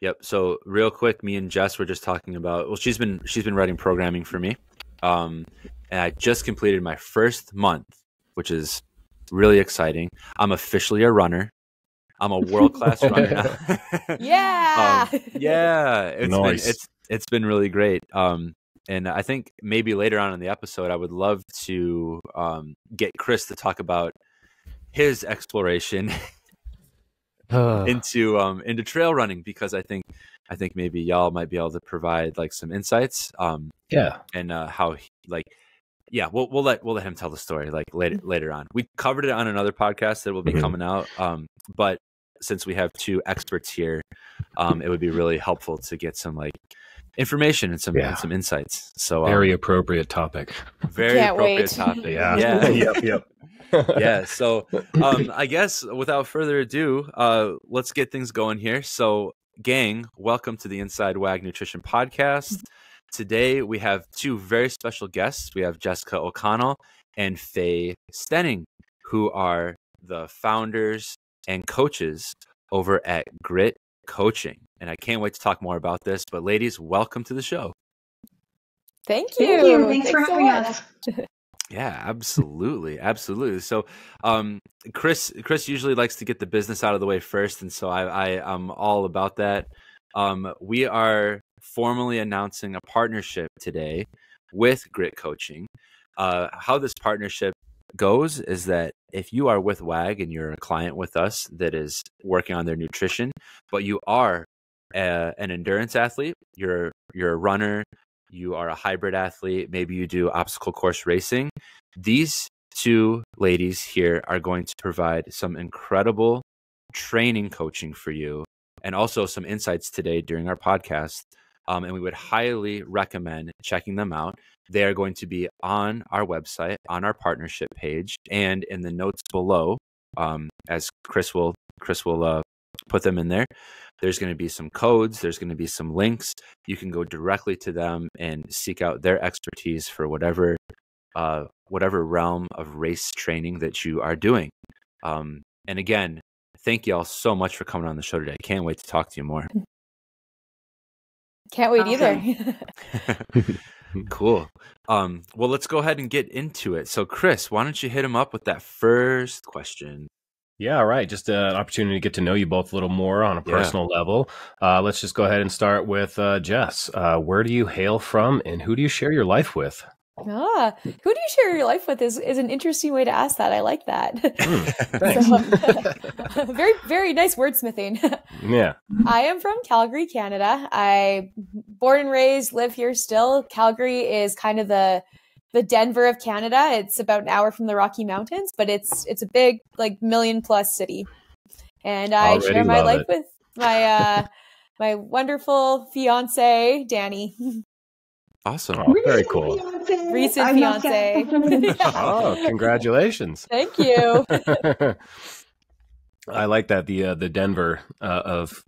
Yep. So real quick, me and Jess were just talking about, well, she's been writing programming for me. And I just completed my first month, which is really exciting. I'm officially a runner. I'm a world-class runner now. Yeah. Yeah. Nice. It's been really great. And I think maybe later on in the episode, I would love to get Chris to talk about his exploration into trail running, because I think maybe y'all might be able to provide like some insights. Yeah. And how we'll let him tell the story like later on. We covered it on another podcast that will be coming out. But since we have two experts here, it would be really helpful to get some like information and some insights. So very appropriate topic. Very Can't appropriate wait. topic. Yeah. Yep. Yeah. So I guess without further ado, let's get things going here. So gang, welcome to the Inside WAG Nutrition Podcast. Today we have two very special guests. We have Jessica O'Connell and Faye Stenning, who are the founders and coaches over at Grit Coaching. And I can't wait to talk more about this. But ladies, welcome to the show. Thank you. Thanks for having us. Yeah, absolutely. Absolutely. So Chris usually likes to get the business out of the way first. And so I'm all about that. We are formally announcing a partnership today with Grit Coaching. How this partnership goes is that if you are with WAG and you're a client with us that is working on their nutrition, but you are an endurance athlete, you're a runner, you are a hybrid athlete, maybe you do obstacle course racing, these two ladies here are going to provide some incredible training coaching for you and also some insights today during our podcast. And we would highly recommend checking them out. They are going to be on our website, on our partnership page, and in the notes below, as Chris will put them in there. There's going to be some codes. There's going to be some links. You can go directly to them and seek out their expertise for whatever realm of race training that you are doing. And again, thank you all so much for coming on the show today. I can't wait to talk to you more. Can't wait either. Cool. Well, let's go ahead and get into it. So Chris, why don't you hit him up with that first question? Yeah, right. Just an opportunity to get to know you both a little more on a personal level. Let's just go ahead and start with Jess. Where do you hail from and who do you share your life with? Who do you share your life with is an interesting way to ask that. I like that. Thanks. Very, very nice wordsmithing. Yeah. I am from Calgary, Canada. I born and raised, live here still. Calgary is kind of the Denver of Canada. It's about an hour from the Rocky Mountains, but it's a big, like, 1 million+ city. And I share my life with my my wonderful fiance, Danny. Awesome. Oh, very cool. Recent fiance. Oh, congratulations. Thank you. I like that, the Denver of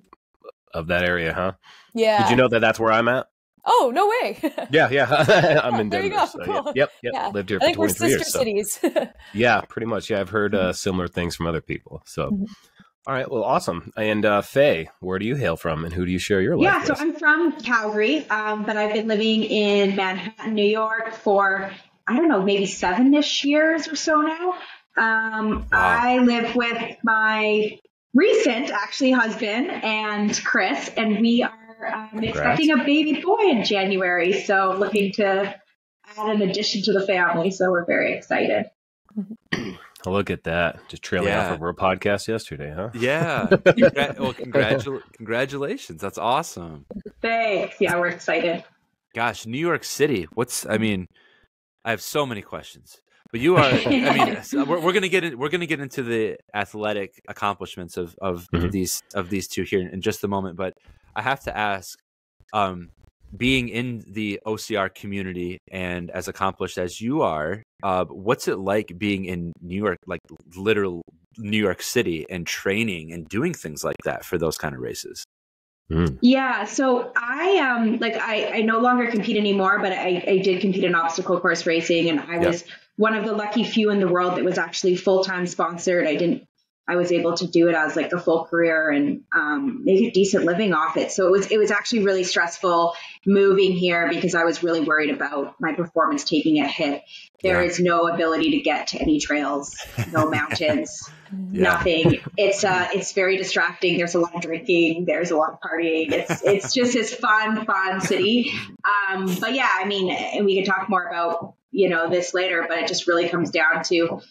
that area, huh? Yeah. Did you know that that's where I'm at? Oh, no way. Yeah. I'm in Denver. There you go. So, Cool. Yep. Yeah. Lived here I for think 23 we're years. sister cities. Yeah, pretty much. Yeah, I've heard similar things from other people. So, all right. Well, awesome. And Faye, where do you hail from and who do you share your life with? So I'm from Calgary, but I've been living in Manhattan, New York for, I don't know, maybe 7-ish years or so now. I live with my recent, actually, husband and Chris, and we are expecting a baby boy in January. So looking to add an addition to the family. So we're very excited. Look at that. Just trailing off of our podcast yesterday, huh? Yeah. Well, congratulations. That's awesome. Thanks. Yeah, we're excited. Gosh, New York City. I have so many questions. But you are, we're going to get into the athletic accomplishments of these two here in just a moment. But I have to ask, being in the OCR community and as accomplished as you are, what's it like being in New York, like literal New York City, and training and doing things like that for those kind of races? Yeah, so I no longer compete anymore, but I did compete in obstacle course racing, and I was one of the lucky few in the world that was actually full-time sponsored. I didn't I was able to do it as like a full career and make a decent living off it. So it was actually really stressful moving here because I was really worried about my performance taking a hit. There is no ability to get to any trails, no mountains, nothing. It's very distracting. There's a lot of drinking. There's a lot of partying. It's just this fun city. But yeah, I mean, and we can talk more about, this later, but it just really comes down to,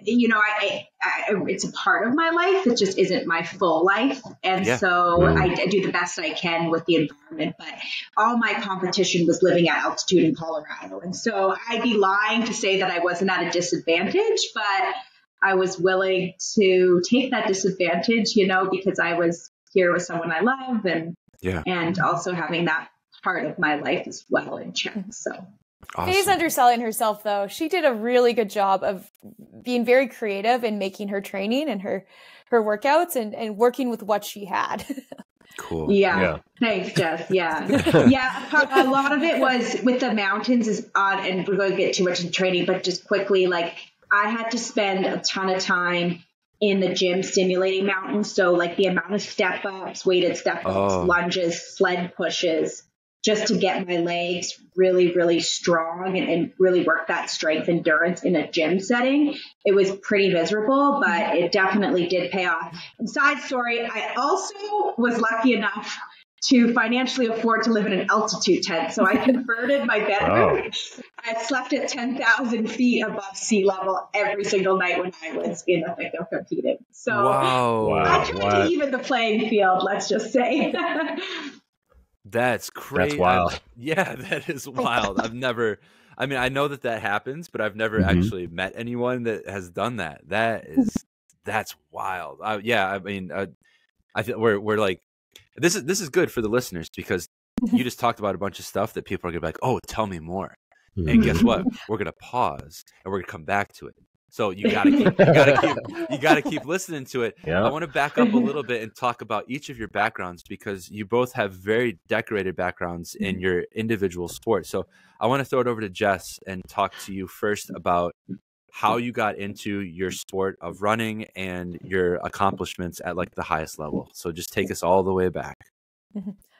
it's a part of my life. It just isn't my full life. And so I do the best I can with the environment, but all my competition was living at altitude in Colorado. And so I'd be lying to say that I wasn't at a disadvantage, but I was willing to take that disadvantage, because I was here with someone I love and also having that part of my life as well in check. So. Awesome. Faye's underselling herself, though. She did a really good job of being very creative in making her training and her workouts and working with what she had. Cool. Yeah. Thanks, Jess. Yeah. A lot of it was with the mountains is odd, and we're going to get too much in training, but just quickly, like I had to spend a ton of time in the gym stimulating mountains. So like the amount of step ups, weighted step ups, lunges, sled pushes, just to get my legs really, really strong and really work that strength endurance in a gym setting. It was pretty miserable, but it definitely did pay off. And side story, I also was lucky enough to financially afford to live in an altitude tent. So I converted my bedroom. I slept at 10,000 feet above sea level every single night when I was in the thick of competing. So I tried to even the playing field, let's just say. That's crazy. That's wild. Yeah, that is wild. I know that happens, but I've never actually met anyone that has done that. That's wild. I feel we're like, this is good for the listeners because you just talked about a bunch of stuff that people are gonna be like, oh, tell me more. And guess what? We're gonna pause and we're gonna come back to it. So you gotta keep listening to it. Yeah. I want to back up a little bit and talk about each of your backgrounds because you both have very decorated backgrounds in your individual sport. So I want to throw it over to Jess and talk to you first about how you got into your sport of running and your accomplishments at like the highest level. So just take us all the way back.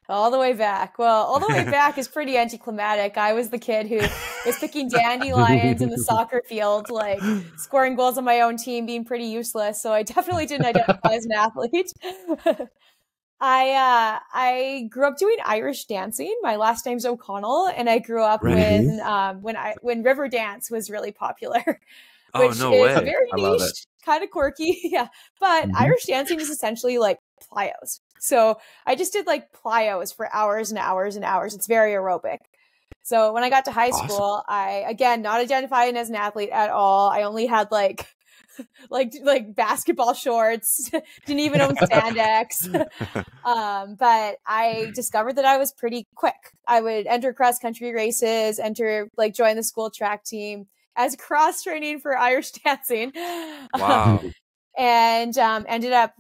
All the way back. Well, all the way back is pretty anticlimactic. I was the kid who was picking dandelions in the soccer field, like scoring goals on my own team, being pretty useless. So I definitely didn't identify as an athlete. I grew up doing Irish dancing. My last name's O'Connell, and I grew up when river dance was really popular, which is very niche, kind of quirky. Yeah, but Irish dancing is essentially like plyos. So I just did like plyos for hours and hours and hours. It's very aerobic. So when I got to high school, I, again, not identifying as an athlete at all. I only had like basketball shorts, didn't even own spandex. But I discovered that I was pretty quick. I would enter cross country races, join the school track team as cross training for Irish dancing. Wow. And ended up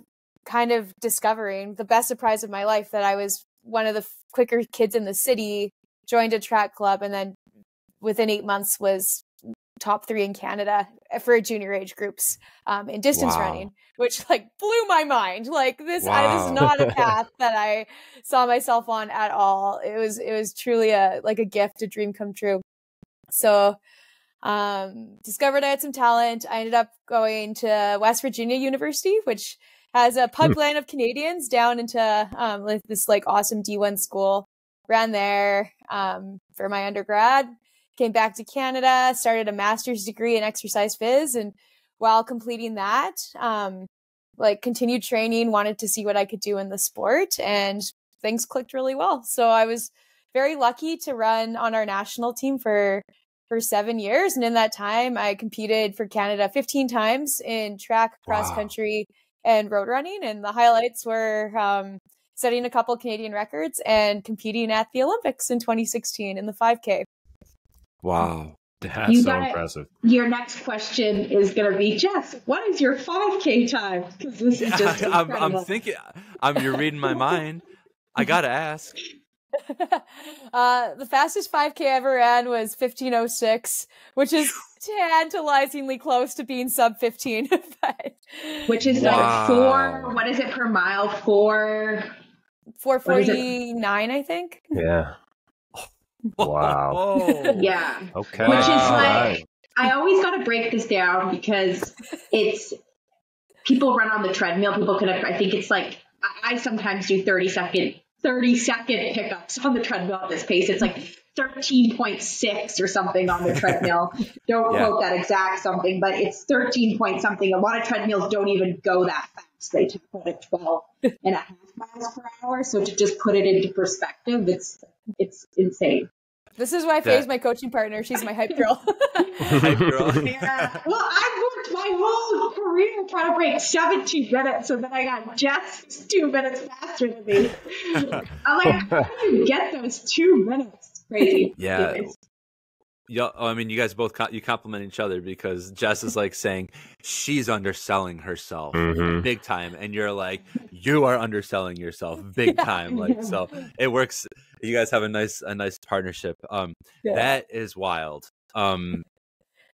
kind of discovering the best surprise of my life that I was one of the quicker kids in the city, joined a track club, and then within 8 months was top 3 in Canada for junior age groups in distance running, which like blew my mind. Like this is not a path that I saw myself on at all. It was truly a gift, a dream come true. So discovered I had some talent. I ended up going to West Virginia University, which has a pipeline of Canadians down into this like awesome D1 school. Ran there for my undergrad, came back to Canada, started a master's degree in exercise phys, and while completing that, continued training, wanted to see what I could do in the sport, and things clicked really well. So I was very lucky to run on our national team for 7 years, and in that time, I competed for Canada 15 times in track, cross country, and road running, and the highlights were setting a couple Canadian records and competing at the Olympics in 2016 in the 5K. Wow. That's so impressive. Your next question is going to be, Jess, what is your 5K time? Because this is just incredible. I'm thinking, you're reading my mind. I got to ask. The fastest 5K I ever ran was 15:06, which is tantalizingly close to being sub 15. Which is like what is it per mile? 4:49, I think. Yeah. Wow. Yeah. Okay. Which is like, I always got to break this down because people run on the treadmill. People can, I think it's like, I sometimes do 30-second pickups on the treadmill at this pace. It's like 13.6 or something on the treadmill. Don't quote that exact something, but it's 13 point something. A lot of treadmills don't even go that fast. They tap out at 12.5 miles per hour. So to just put it into perspective, it's insane. This is why Faye's my coaching partner. She's my hype girl. Hype girl. Yeah. Well, I've worked my whole career trying to break 17 minutes, so then I got just 2 minutes faster than me. I'm like, how do you get those 2 minutes? It's crazy. Yeah. Yeah, I mean, you guys both you compliment each other because Jess is like saying she's underselling herself big time, and you're like, you are underselling yourself big time. Like, so it works. You guys have a nice partnership. That is wild.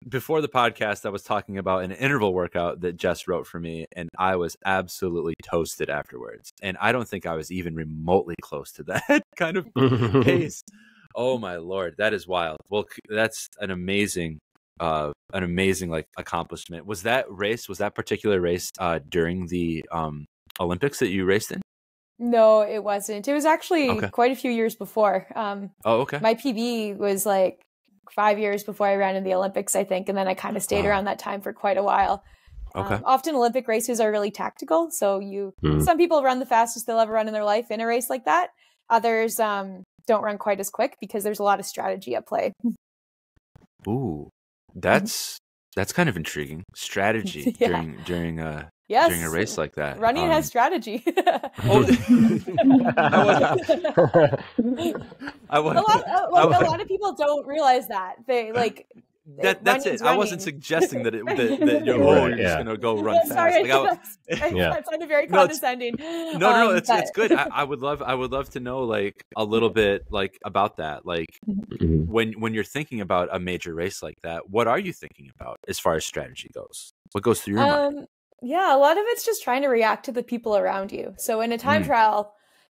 Before the podcast, I was talking about an interval workout that Jess wrote for me, and I was absolutely toasted afterwards. And I don't think I was even remotely close to that kind of pace. Oh my Lord, that is wild. Well, that's an amazing like accomplishment. Was that particular race during the Olympics that you raced in? No, it wasn't. It was actually quite a few years before. Okay. My PB was like 5 years before I ran in the Olympics, I think, and then I kind of stayed around that time for quite a while. Okay. Often Olympic races are really tactical, so some people run the fastest they'll ever run in their life in a race like that. Others don't run quite as quick because there's a lot of strategy at play. Ooh, that's kind of intriguing. Strategy during a race like that. Running has strategy. A lot of people don't realize that. They like that's it. I wasn't suggesting that that you're just gonna go run fast. Sorry, I sounded very condescending. No, it's good. I would love to know like a little bit like about that. Like when you're thinking about a major race like that, what are you thinking about as far as strategy goes? What goes through your mind? Yeah, a lot of it's just trying to react to the people around you. So in a time trial,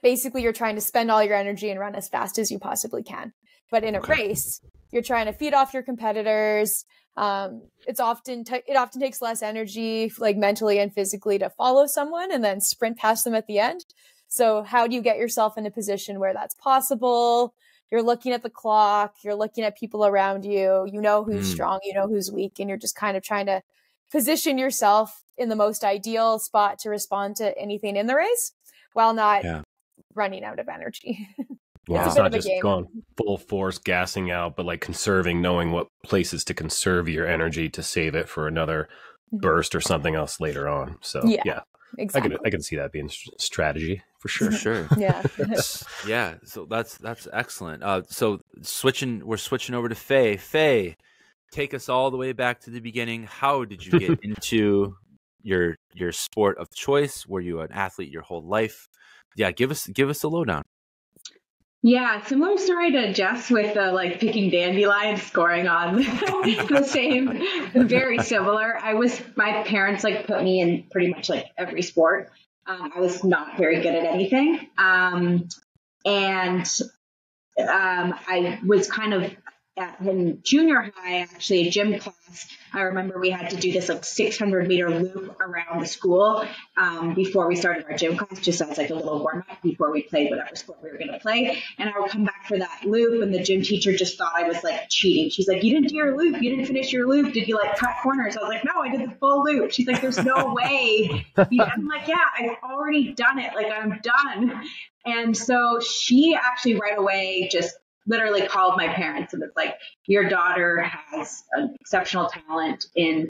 basically you're trying to spend all your energy and run as fast as you possibly can. But in a race, you're trying to feed off your competitors. It often takes less energy, like mentally and physically, to follow someone and then sprint past them at the end. So how do you get yourself in a position where that's possible? You're looking at the clock, you're looking at people around you, you know who's strong, you know who's weak, and you're just kind of trying to position yourself in the most ideal spot to respond to anything in the race while not running out of energy. Yeah, it's not just going full force gassing out, but like conserving, knowing what places to conserve your energy to save it for another burst or something else later on. So yeah, exactly. I can see that being strategy for sure. Yeah. Yeah. So that's excellent. So we're switching over to Faye. Faye, take us all the way back to the beginning. How did you get into your sport of choice? Were you an athlete your whole life? Yeah, give us a lowdown. Yeah, similar story to Jess with like picking dandelions, scoring on the same, very similar. My parents like put me in pretty much like every sport. I was not very good at anything. And I was kind of in junior high, actually, a gym class. I remember we had to do this like 600-meter loop around the school before we started our gym class, just as like a little warm up before we played whatever sport we were going to play. And I would come back for that loop, and the gym teacher just thought I was like cheating. She's like, "You didn't do your loop. You didn't finish your loop. Did you like cut corners?" I was like, "No, I did the full loop." She's like, "There's no way." I'm like, "Yeah, I've already done it. Like, I'm done." And so she actually right away just literally called my parents and was like, "Your daughter has an exceptional talent in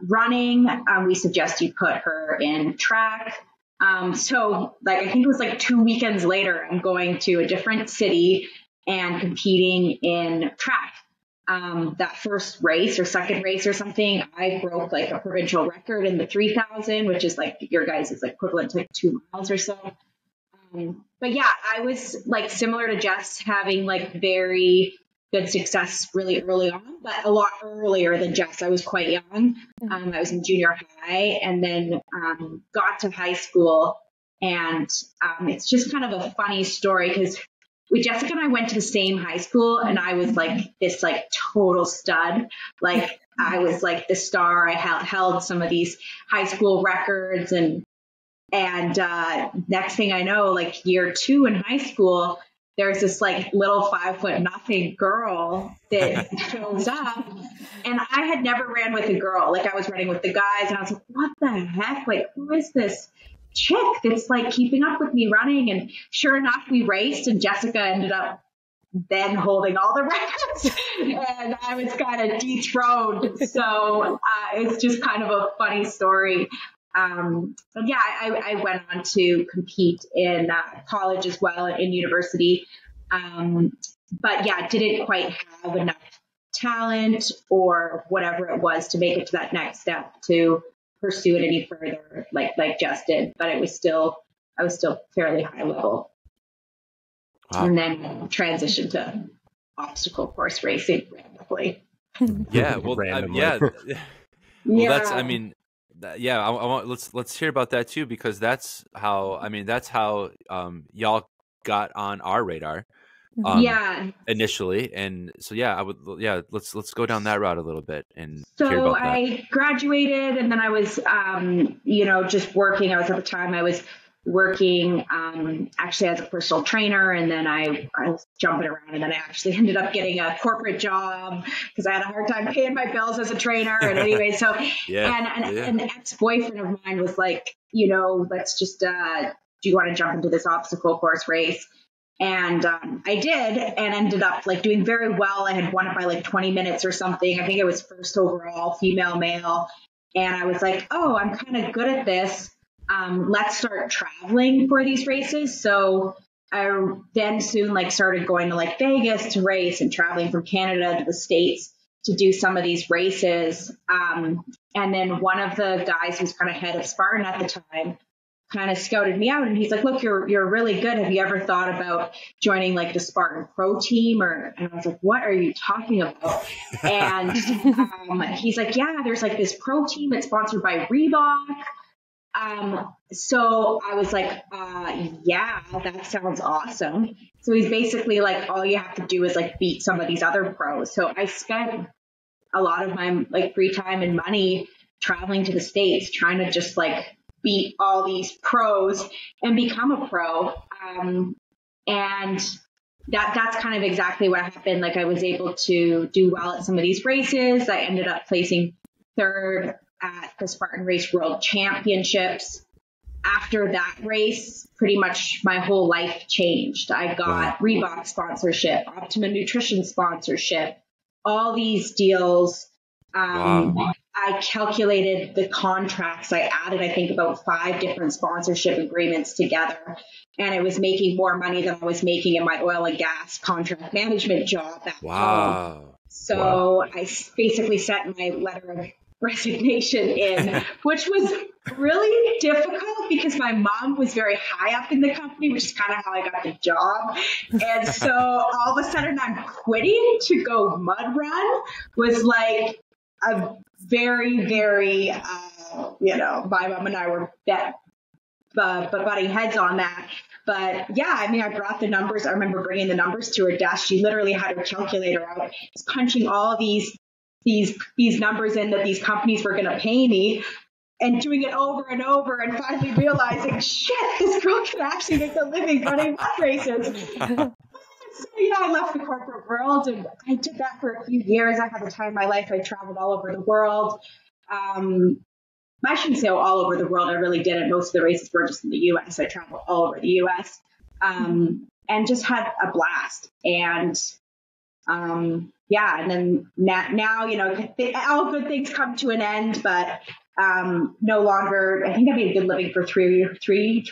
running. We suggest you put her in track." So like, I think it was like 2 weekends later, I'm going to a different city and competing in track. That first race or second race or something, I broke like a provincial record in the 3,000, which is like your guys' equivalent to like 2 miles or so. But yeah, I was like similar to Jess, having like very good success really early on, but a lot earlier than Jess. I was quite young. I was in junior high, and then got to high school. And it's just kind of a funny story because Jessica and I went to the same high school, and I was like this like total stud. Like I was like the star. I held some of these high school records, and next thing I know, like year 2 in high school, there's this like little 5'0" girl that shows up, and I had never ran with a girl. Like I was running with the guys, and I was like, what the heck? Like, who is this chick that's like keeping up with me running? And sure enough, we raced, and Jessica ended up then holding all the records, and I was kind of dethroned. So it's just kind of a funny story. But yeah, I went on to compete in college as well, in university. But yeah, didn't quite have enough talent or whatever it was to make it to that next step to pursue it any further, like Jess did. But I was still fairly high level. Wow. And then transitioned to obstacle course racing randomly. Yeah, well, yeah. Well, that's, I mean, yeah, I want, let's hear about that too, because that's how y'all got on our radar. Initially. And so, let's go down that route a little bit and hear about that. So I graduated, and then I was, just working. At the time I was working, actually as a personal trainer. And then I was jumping around, and then I actually ended up getting a corporate job because I had a hard time paying my bills as a trainer. And anyway, so, an ex-boyfriend of mine was like, let's just, do you want to jump into this obstacle course race? And I did, and ended up like doing very well. I had won it by like 20 minutes or something. I think it was first overall, female, male. And I was like, oh, I'm kind of good at this. Let's start traveling for these races. So I then soon like started going to like Vegas to race, and traveling from Canada to the States to do some of these races. And then one of the guys who's kind of head of Spartan at the time kind of scouted me out, and he's like, look, you're really good. Have you ever thought about joining like the Spartan Pro team? And I was like, what are you talking about? And he's like, yeah, there's like this pro team that's sponsored by Reebok. So I was like, yeah, that sounds awesome. So he's basically like, all you have to do is like beat some of these other pros. So I spent a lot of my like free time and money traveling to the States, trying to just like beat all these pros and become a pro. And that's kind of exactly what happened. Like I was able to do well at some of these races. I ended up placing third at the Spartan Race World Championships. After that race, pretty much my whole life changed. I got Reebok sponsorship, Optimum Nutrition sponsorship, all these deals. I calculated the contracts. I added, I think, about 5 different sponsorship agreements together, and it was making more money than I was making in my oil and gas contract management job at home. So I basically sent my letter of resignation in, which was really difficult because my mom was very high up in the company, which is kind of how I got the job. And so all of a sudden I'm quitting to go mud run was like a very, very, my mom and I were butting heads on that. But yeah, I mean, I brought the numbers. I remember bringing the numbers to her desk. She literally had her calculator out, punching all these numbers in that these companies were going to pay me, and doing it over and over, and finally realizing, shit, this girl can actually make a living running mud races. So, I left the corporate world, and I did that for a few years. I had the time of my life. I traveled all over the world. I shouldn't say all over the world. I really didn't. Most of the races were just in the U.S. I traveled all over the U.S. And just had a blast. And and then now, all good things come to an end, but no longer. I think I made a good living for 3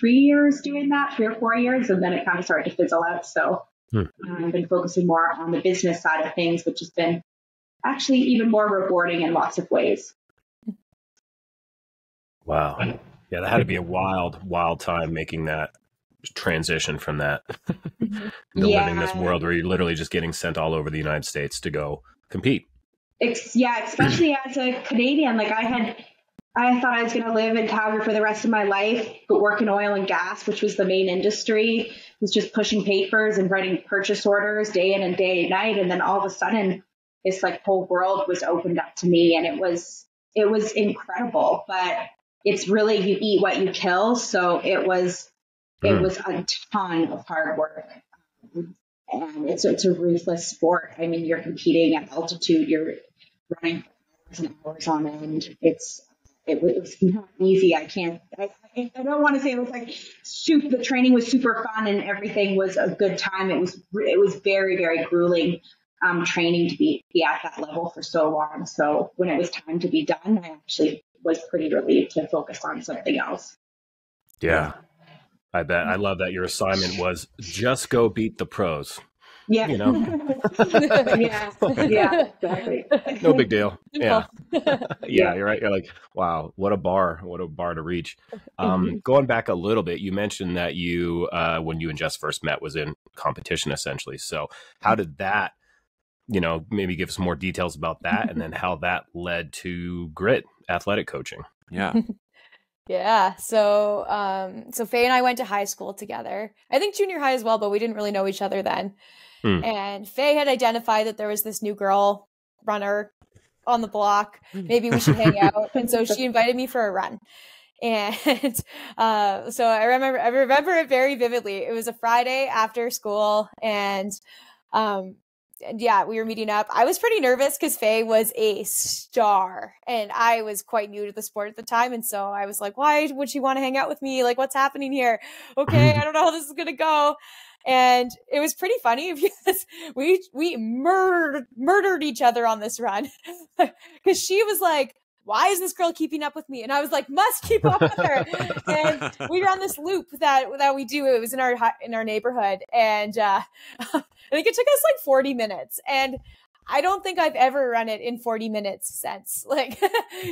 years doing that, 3 or 4 years, and then it kind of started to fizzle out. So I've been focusing more on the business side of things, which has been actually even more rewarding in lots of ways. Wow. Yeah, that had to be a wild time making that transition from that to living this world where you're literally just getting sent all over the United States to go compete. Especially as a Canadian, like I thought I was going to live in Calgary for the rest of my life, but work in oil and gas, which was the main industry, was just pushing papers and writing purchase orders day in and day night. And then all of a sudden, this like whole world was opened up to me, and it was incredible. But it's really, you eat what you kill. So it was a ton of hard work. And it's a ruthless sport. I mean, you're competing at altitude, you're running for hours and hours on end. It was not easy. I don't want to say it was like the training was super fun and everything was a good time. It was very, very grueling training to be at that level for so long. So when it was time to be done, I actually was pretty relieved to focus on something else. Yeah, I bet. I love that your assignment was just go beat the pros. Yeah. You know? Yeah, exactly. No big deal. Yeah. Yeah, you're right. You're like, wow, what a bar to reach. Going back a little bit, you mentioned that you, when you and Jess first met, was in competition essentially. So how did that, maybe give some more details about that, and then how that led to Grit athletic coaching? Yeah. Yeah. So Faye and I went to high school together. I think junior high as well, but we didn't really know each other then. And Faye had identified that there was this new girl runner on the block. Maybe we should hang out. And so she invited me for a run. And so I remember it very vividly. It was a Friday after school, and yeah, we were meeting up. I was pretty nervous because Faye was a star and I was quite new to the sport at the time. And so I was like, why would she want to hang out with me? Like, what's happening here? Okay, I don't know how this is going to go. And it was pretty funny because we murdered each other on this run because she was like, why is this girl keeping up with me? And I was like, must keep up with her. And we were on this loop that we do. It was in our neighborhood. And I think it took us like 40 minutes. And I don't think I've ever run it in 40 minutes since. Like,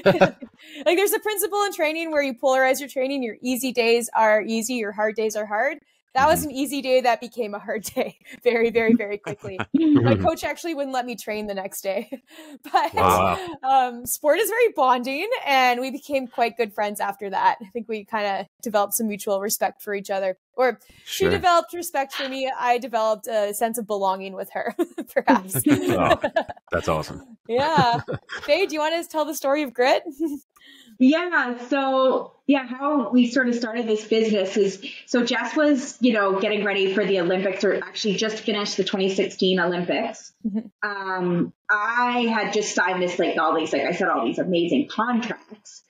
like there's a principle in training where you polarize your training. Your easy days are easy. Your hard days are hard. That was an easy day that became a hard day very, very, very quickly. My coach actually wouldn't let me train the next day. But sport is very bonding, and we became quite good friends after that. I think we kind of developed some mutual respect for each other. Or she developed respect for me. I developed a sense of belonging with her, perhaps. Oh, that's awesome. Yeah. Faye, do you want to tell the story of Grit? Yeah. So how we sort of started this business is, so Jess was, getting ready for the Olympics, or actually just finished the 2016 Olympics. I had just signed this, all these amazing contracts,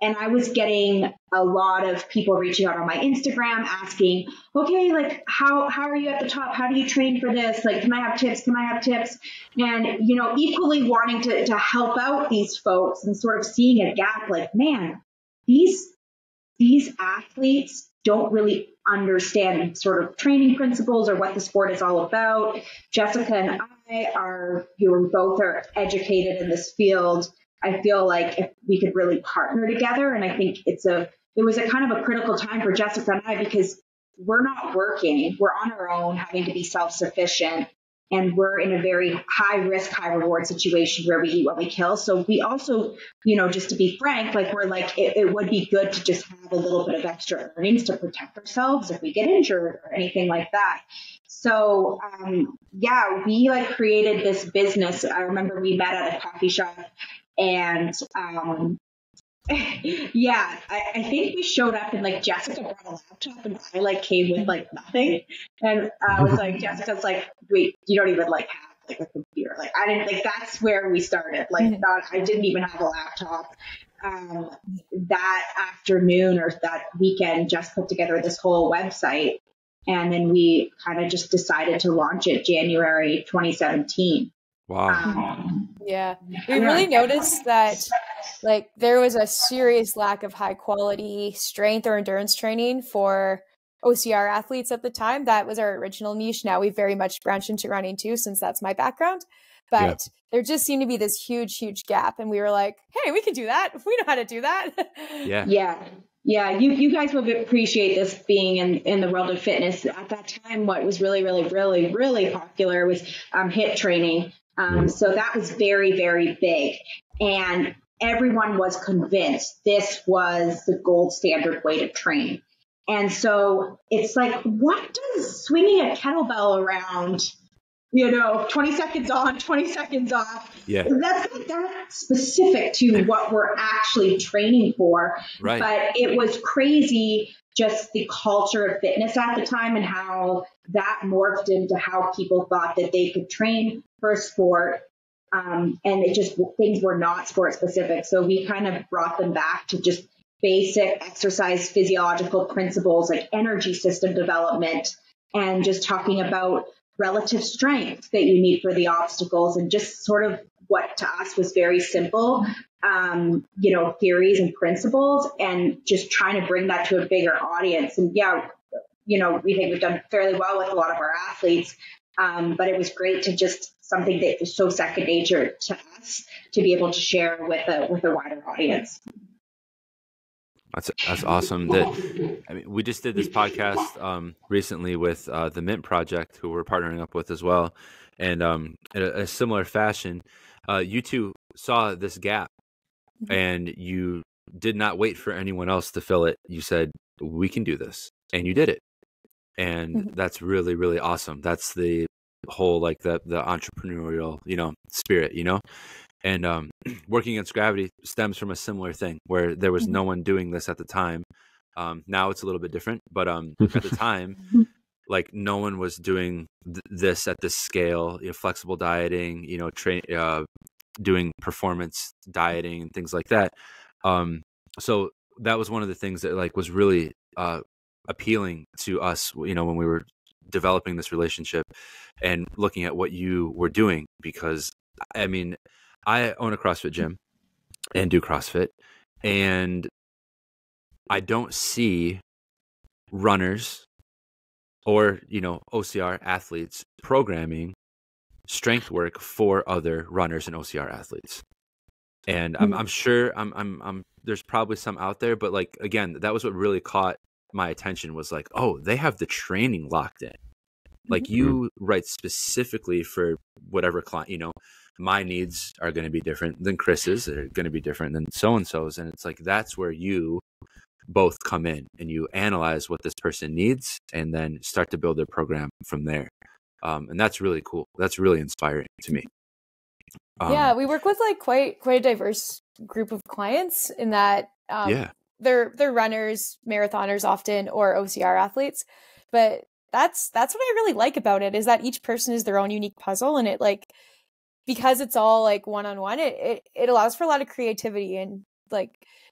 and I was getting a lot of people reaching out on my Instagram asking, okay, how are you at the top? How do you train for this? Can I have tips? Can I have tips? And, equally wanting to help out these folks and sort of seeing a gap, man, these athletes don't really understand sort of training principles or what the sport is all about. Jessica and I both are educated in this field. I feel like if we could really partner together, and I think it was a kind of a critical time for Jessica and I, because we're not working, we're on our own, having to be self-sufficient, and we're in a very high risk, high reward situation where we eat what we kill. So we also, just to be frank, it would be good to just have a little bit of extra earnings to protect ourselves if we get injured or anything like that. So, we created this business. I remember we met at a coffee shop. And, I think we showed up and Jessica brought a laptop and I came with nothing. And I was Jessica's wait, you don't even have a computer. I didn't that's where we started. I didn't even have a laptop. That afternoon or that weekend, Jess put together this whole website, and then we kind of just decided to launch it January 2017. Wow. Yeah. We really noticed that there was a serious lack of high quality strength or endurance training for OCR athletes at the time. That was our original niche. Now we've very much branched into running too, since that's my background. But there just seemed to be this huge, huge gap. And we were like, hey, we can do that. We know how to do that. Yeah. Yeah, you guys would appreciate this being in the world of fitness. At that time, what was really, really, really, really popular was HIIT training. So that was very, very big. And everyone was convinced this was the gold standard way to train. And so it's like, what does swinging a kettlebell around, 20 seconds on, 20 seconds off. Yeah. That's not that specific to what we're actually training for. Right. But it was crazy, just the culture of fitness at the time and how that morphed into how people thought that they could train for a sport. And things were not sport specific. So we kind of brought them back to just basic exercise physiological principles like energy system development and just talking about relative strength that you need for the obstacles and just sort of what to us was very simple, theories and principles and just trying to bring that to a bigger audience. And we think we've done fairly well with a lot of our athletes. But it was great to just something that was so second nature to us to be able to share with a wider audience. That's awesome. We just did this podcast recently with the Mint Project, who we're partnering up with as well, and in a similar fashion, you two saw this gap, and you did not wait for anyone else to fill it. You said, "We can do this," and you did it, and that's really, really awesome. That's the whole the entrepreneurial spirit, And working against gravity stems from a similar thing where there was no one doing this at the time. Now it's a little bit different, but at the time, no one was doing this at this scale. Flexible dieting, doing performance dieting and things like that. So that was one of the things that was really appealing to us, when we were developing this relationship and looking at what you were doing, because I own a CrossFit gym and do CrossFit, and I don't see runners or, OCR athletes programming strength work for other runners and OCR athletes. And I'm sure there's probably some out there, but again, that was what really caught my attention was oh, they have the training locked in. You write specifically for whatever client, my needs are going to be different than Chris's. They're going to be different than so-and-so's. And it's that's where you both come in and you analyze what this person needs and then start to build their program from there. And that's really cool. That's really inspiring to me. We work with quite a diverse group of clients in that they're runners, marathoners often, or OCR athletes. But that's what I really like about it is that each person is their own unique puzzle, and it because it's all one-on-one, it allows for a lot of creativity, and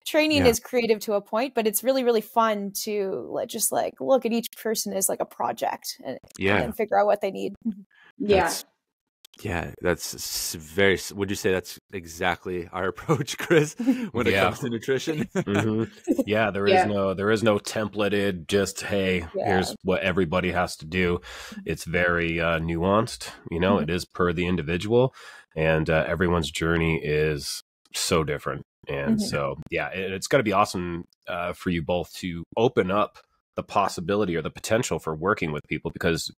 training is creative to a point, but it's really, really fun to just look at each person as a project and figure out what they need. That's very, would you say that's exactly our approach, Chris, when it comes to nutrition? Yeah, there is no templated, just, hey, here's what everybody has to do. It's very nuanced, it is per the individual, and everyone's journey is so different. And so, it's got to be awesome for you both to open up the possibility or the potential for working with people, because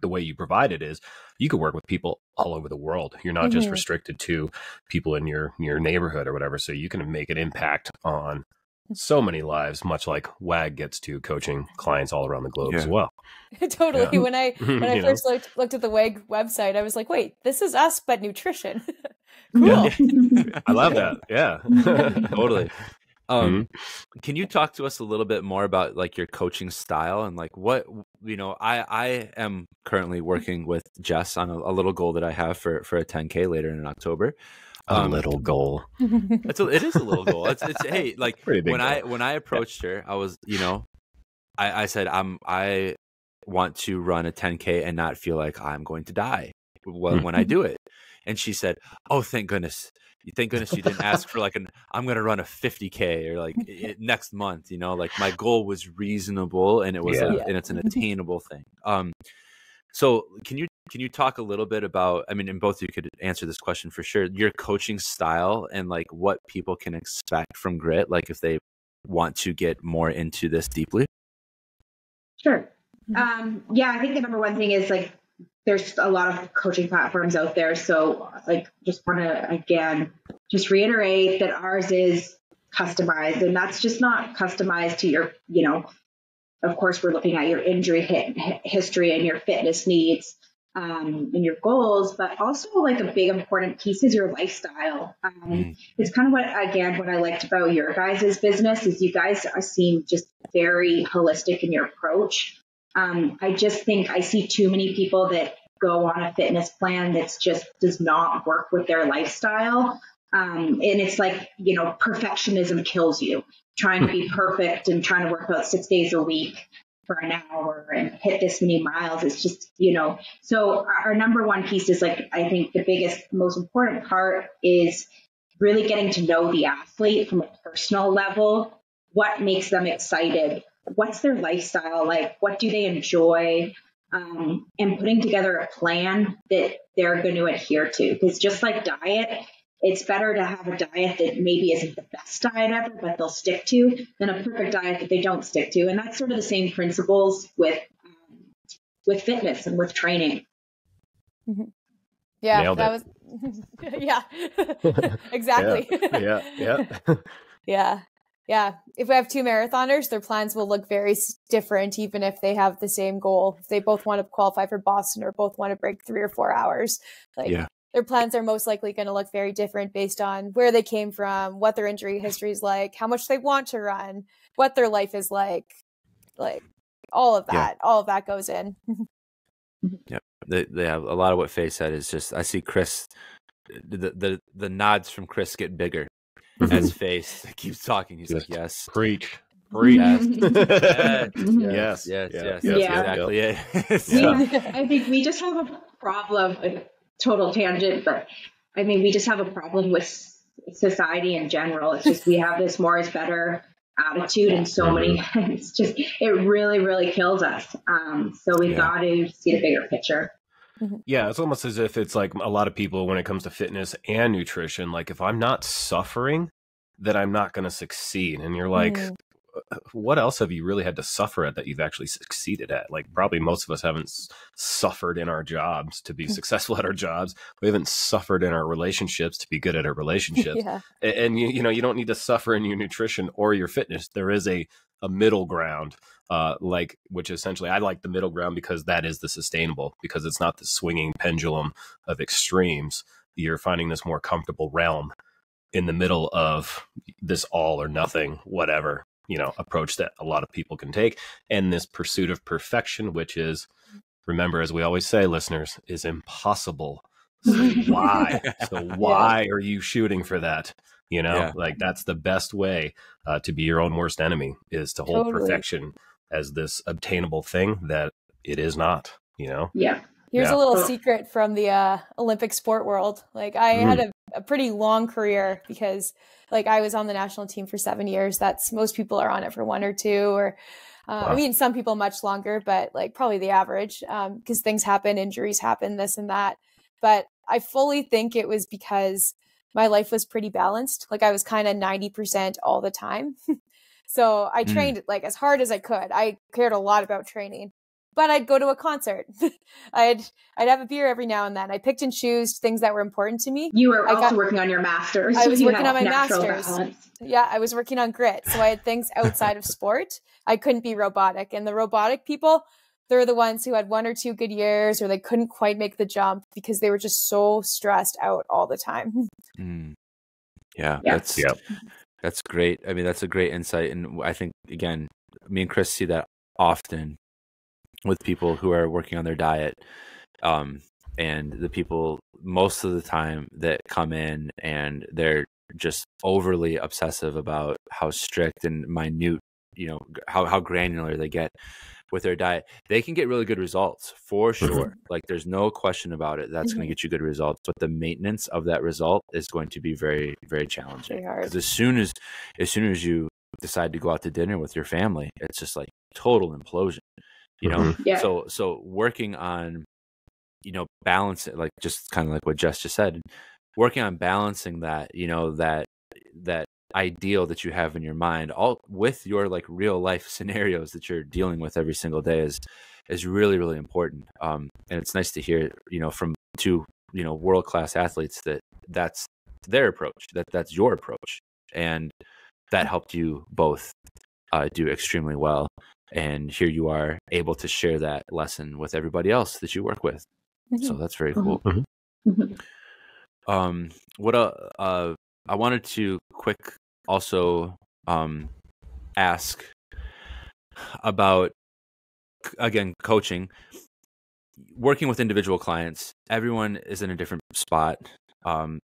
the way you provide it is you could work with people all over the world. You're not just restricted to people in your neighborhood or whatever. So you can make an impact on so many lives, much like WAG gets to coaching clients all around the globe as well. Totally. Yeah. When I first looked at the WAG website, I was like, wait, this is us, but nutrition. Cool. Yeah. I love that. Yeah. Totally. Can you talk to us a little bit more about your coaching style and what, I am currently working with Jess on a little goal that I have for a 10K later in October. A little goal. It is a little goal. It's hey, when goal. I approached her, I was, I said, I want to run a 10K and not feel like I'm going to die when I do it. And she said, "Oh, thank goodness. Thank goodness you didn't ask for I'm going to run a 50K or next month, my goal was reasonable and it was and it's an attainable thing." So can you talk a little bit about, and both of you could answer this question for sure, your coaching style and what people can expect from Grit, if they want to get more into this deeply? Sure. Yeah, I think the number one thing is like, there's a lot of coaching platforms out there. So like, just want to, again, just reiterate that ours is customized, and that's just not customized to your, of course, we're looking at your injury history and your fitness needs, and your goals, but also like a big important piece is your lifestyle. It's kind of what I liked about your guys' business is you guys seem just very holistic in your approach. I just think I see too many people that go on a fitness plan that's just does not work with their lifestyle. And it's like, perfectionism kills you. Trying to be perfect and trying to work out 6 days a week for an hour and hit this many miles. It's just, so our number one piece is like, I think the biggest, most important part is really getting to know the athlete from a personal level. What makes them excited? What's their lifestyle like? What do they enjoy? And putting together a plan that they're going to adhere to. Because just like diet, it's better to have a diet that maybe isn't the best diet ever, but they'll stick to, than a perfect diet that they don't stick to. And that's sort of the same principles with fitness and with training. Mm-hmm. Yeah, Nailed that it. was, yeah, exactly. Yeah. If we have two marathoners, their plans will look very different, even if they have the same goal. If they both want to qualify for Boston or both want to break 3 or 4 hours, their plans are most likely going to look very different based on where they came from, what their injury history is like, how much they want to run, what their life is like all of that. All of that goes in. Yeah, they have a lot of what Faye said is just, I see Chris, the nods from Chris get bigger as Faye keeps talking. He's just like, yes. Preach. Yes. Yes. Exactly. I think we just have a problem, a total tangent, but I mean, we just have a problem with society in general. It's just, we have this more is better attitude in so many, it's just, it really, really kills us. So we've got to see the bigger picture. Yeah, it's almost as if it's like a lot of people when it comes to fitness and nutrition, like if I'm not suffering, then I'm not going to succeed. And you're like, what else have you really had to suffer at that you've actually succeeded at? Like probably most of us haven't suffered in our jobs to be successful at our jobs. We haven't suffered in our relationships to be good at our relationships. And you don't need to suffer in your nutrition or your fitness. There is a middle ground, which essentially I like the middle ground because that is the sustainable, because it's not the swinging pendulum of extremes. You're finding this more comfortable realm in the middle of this all or nothing, whatever, approach that a lot of people can take. And this pursuit of perfection, which is, remember, as we always say, listeners, is impossible. So why? Are you shooting for that? Like that's the best way to be your own worst enemy, is to hold perfection as this obtainable thing that it is not, Here's a little secret from the Olympic sport world. Like I had a pretty long career because like I was on the national team for 7 years. That's, most people are on it for 1 or 2, or I mean, some people much longer, but like probably the average, because things happen, injuries happen, this and that. But I fully think it was because my life was pretty balanced. Like I was kind of 90% all the time. So I trained like as hard as I could. I cared a lot about training. But I'd go to a concert. I'd have a beer every now and then. I picked and chose things that were important to me. You were also working on your master's. I was working on my master's. Balance. Yeah, I was working on grit. So I had things outside of sport. I couldn't be robotic. And the robotic people, they're the ones who had 1 or 2 good years, or they couldn't quite make the jump because they were just so stressed out all the time. That's great. I mean, that's a great insight. And I think, again, me and Chris see that often with people who are working on their diet, and the people most of the time that come in and they're just overly obsessive about how strict and minute, how granular they get with their diet, they can get really good results for sure. Like there's no question about it. That's going to get you good results, but the maintenance of that result is going to be very, very challenging. Because as soon as you decide to go out to dinner with your family, it's just like total implosion. So working on, balance it, like just kind of like what Jess just said, working on balancing that, that ideal that you have in your mind, all with your like real life scenarios that you're dealing with every single day, is really, really important. And it's nice to hear, from two, world-class athletes that's their approach, that's your approach, and that helped you both do extremely well. And here you are able to share that lesson with everybody else that you work with. So that's very cool. What I wanted to also ask about, again, coaching, working with individual clients. Everyone is in a different spot.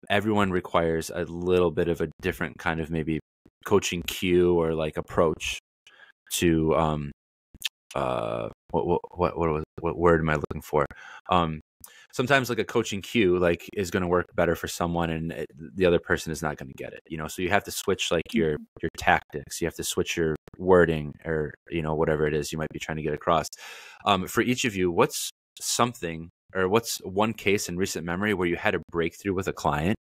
Everyone requires a little bit of a different kind of maybe coaching cue or like approach to what word am I looking for? Sometimes like a coaching cue like is going to work better for someone, and the other person is not going to get it. So you have to switch like your tactics. You have to switch your wording, or whatever it is you might be trying to get across. For each of you, what's one case in recent memory where you had a breakthrough with a client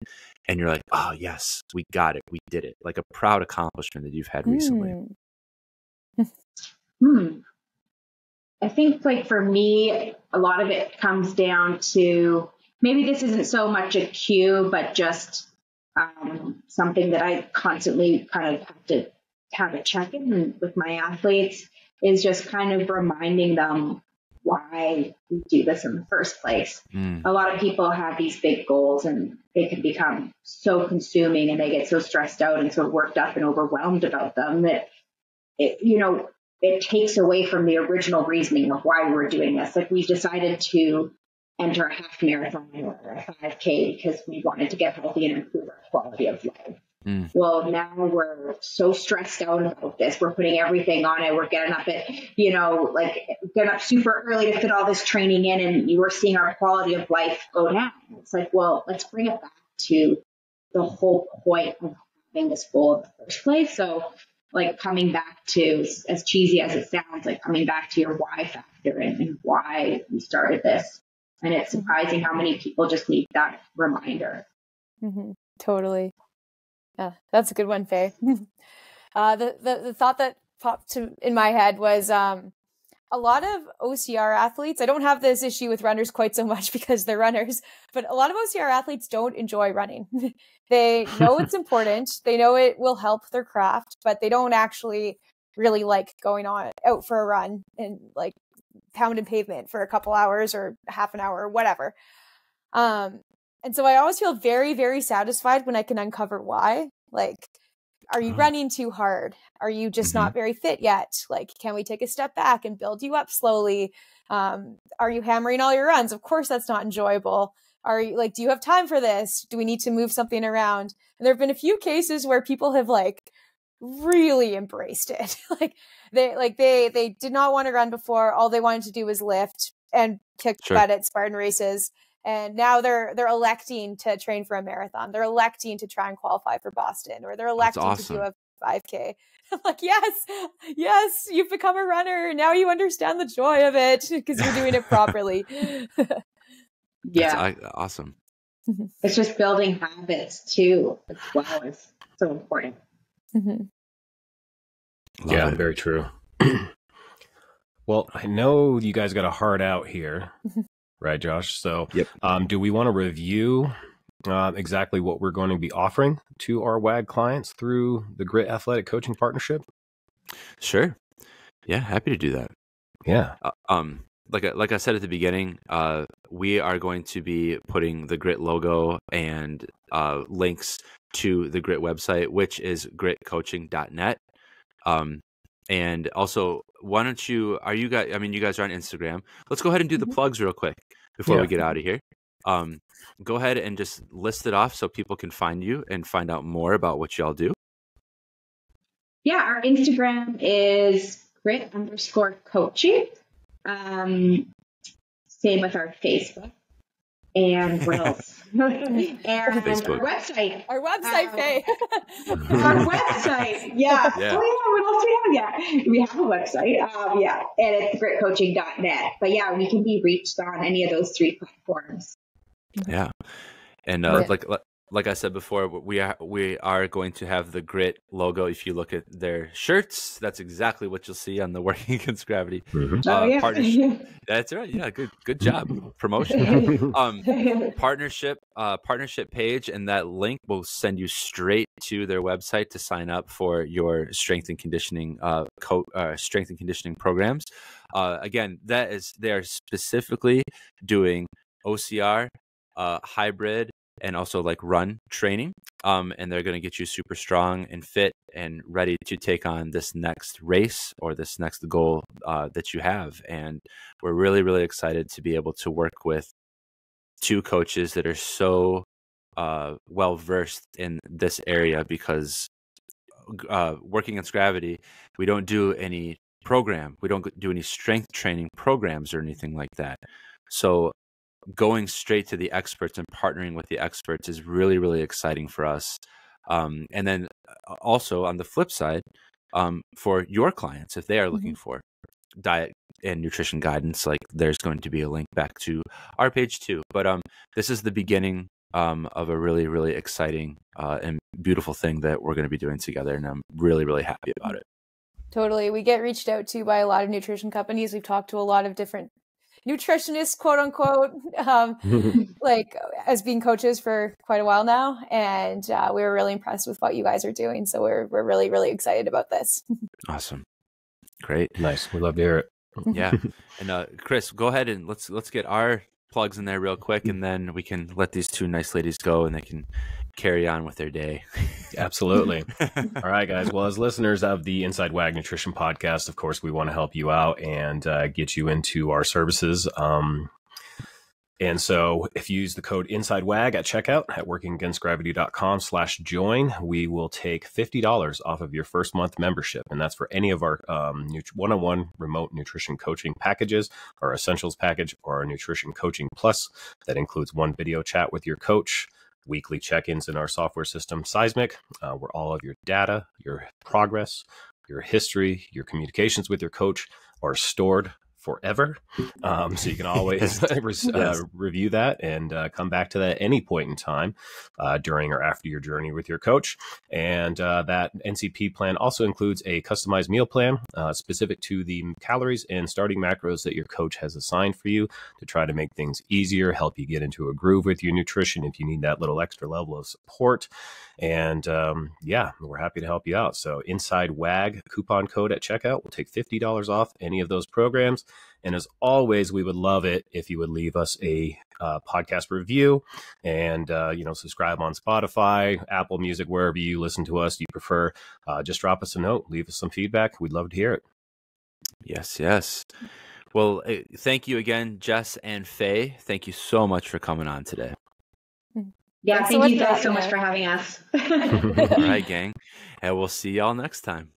and you're like, oh yes, we got it, we did it, like a proud accomplishment that you've had recently? I think like for me, a lot of it comes down to, maybe this isn't so much a cue, but just something that I constantly kind of have to have a check-in with my athletes, is just kind of reminding them why we do this in the first place. A lot of people have these big goals and they can become so consuming and they get so stressed out and so worked up and overwhelmed about them that it takes away from the original reasoning of why we're doing this. Like, we decided to enter a half marathon or a 5K because we wanted to get healthy and improve our quality of life. Well, now we're so stressed out about this. We're putting everything on it. We're getting up at, getting up super early to fit all this training in, and you are seeing our quality of life go down. It's like, well, let's bring it back to the whole point of having this goal in the first place. So, like, coming back to, as cheesy as it sounds, like coming back to your why factor and why we started this. And it's surprising how many people just need that reminder. Totally. Yeah, that's a good one, Faye. The thought that popped in my head was a lot of OCR athletes. I don't have this issue with runners quite so much because they're runners, but a lot of OCR athletes don't enjoy running. They know it's important. They know it will help their craft, but they don't actually really like going out for a run and like pounding pavement for a couple hours or half an hour or whatever. And so I always feel very, very satisfied when I can uncover why. Like, are you running too hard? Are you just not very fit yet? Like, can we take a step back and build you up slowly? Are you hammering all your runs? Of course, that's not enjoyable. Are you like, do you have time for this? Do we need to move something around? And there have been a few cases where people have like really embraced it. they did not want to run before. All they wanted to do was lift and kick butt at Spartan races. And now they're electing to train for a marathon. They're electing to try and qualify for Boston, or they're electing to do a 5K. I'm like, yes, you've become a runner. Now you understand the joy of it because you're doing it properly. That's awesome. It's just building habits too, as well, is so important. Yeah, very true. Well, I know you guys got a heart out here. Right, Josh? So do we want to review exactly what we're going to be offering to our WAG clients through the Grit Athletic Coaching Partnership? Sure. Yeah, happy to do that. Yeah. Like I said at the beginning, we are going to be putting the Grit logo and links to the Grit website, which is gritcoaching.net. And also, why don't you guys are on Instagram. Let's go ahead and do the plugs real quick before we get out of here. Go ahead and just list it off so people can find you and find out more about what y'all do. Yeah, our Instagram is grit_coaching. Same with our Facebook. And what else? And Facebook. Our website, Faye. Our website. Yeah. Oh, yeah. What else do we have? Yeah. We have a website. And it's gritcoaching.net. But yeah, we can be reached on any of those 3 platforms. Yeah. And like I said before, we are going to have the Grit logo. If you look at their shirts, that's exactly what you'll see on the Working Against Gravity partnership. That's right. Yeah, good job. Promotion. Partnership page, and that link will send you straight to their website to sign up for your strength and conditioning programs. Again, they are specifically doing OCR, hybrid, and also like run training. And they're going to get you super strong and fit and ready to take on this next race or this next goal that you have. And we're really, really excited to be able to work with two coaches that are so well versed in this area, because Working Against Gravity, we don't do any program. We don't do any strength training programs or anything like that. So going straight to the experts and partnering with the experts is really, really exciting for us. And then also on the flip side, for your clients, if they are looking for diet and nutrition guidance, like there's going to be a link back to our page too. But this is the beginning of a really, really exciting and beautiful thing that we're going to be doing together. And I'm really, really happy about it. Totally. We get reached out to by a lot of nutrition companies. We've talked to a lot of different nutritionists, quote unquote, like as being coaches for quite a while now. And we were really impressed with what you guys are doing. So we're really, really excited about this. Awesome. Great. Nice. We love to hear it. Yeah. And Chris, go ahead and let's get our plugs in there real quick, and then we can let these two nice ladies go and they can carry on with their day. Absolutely. All right, guys. Well, as listeners of the Inside WAG Nutrition Podcast, of course, we want to help you out and get you into our services. And so if you use the code InsideWAG at checkout at workingagainstgravity.com/join, we will take $50 off of your first month membership. And that's for any of our one-on-one remote nutrition coaching packages, our Essentials package, or our Nutrition Coaching Plus. That includes one video chat with your coach, weekly check-ins in our software system, Seismic, where all of your data, your progress, your history, your communications with your coach are stored forever. So you can always review that and come back to that at any point in time during or after your journey with your coach. And that NCP plan also includes a customized meal plan specific to the calories and starting macros that your coach has assigned for you to try to make things easier, help you get into a groove with your nutrition if you need that little extra level of support. And we're happy to help you out. So Inside WAG coupon code at checkout will take $50 off any of those programs. And as always, we would love it if you would leave us a podcast review and, subscribe on Spotify, Apple Music, wherever you listen to us, you prefer. Just drop us a note, leave us some feedback. We'd love to hear it. Yes. Well, thank you again, Jess and Faye. Thank you so much for coming on today. Yeah, thank you guys so much for having us. All right, gang. And we'll see y'all next time.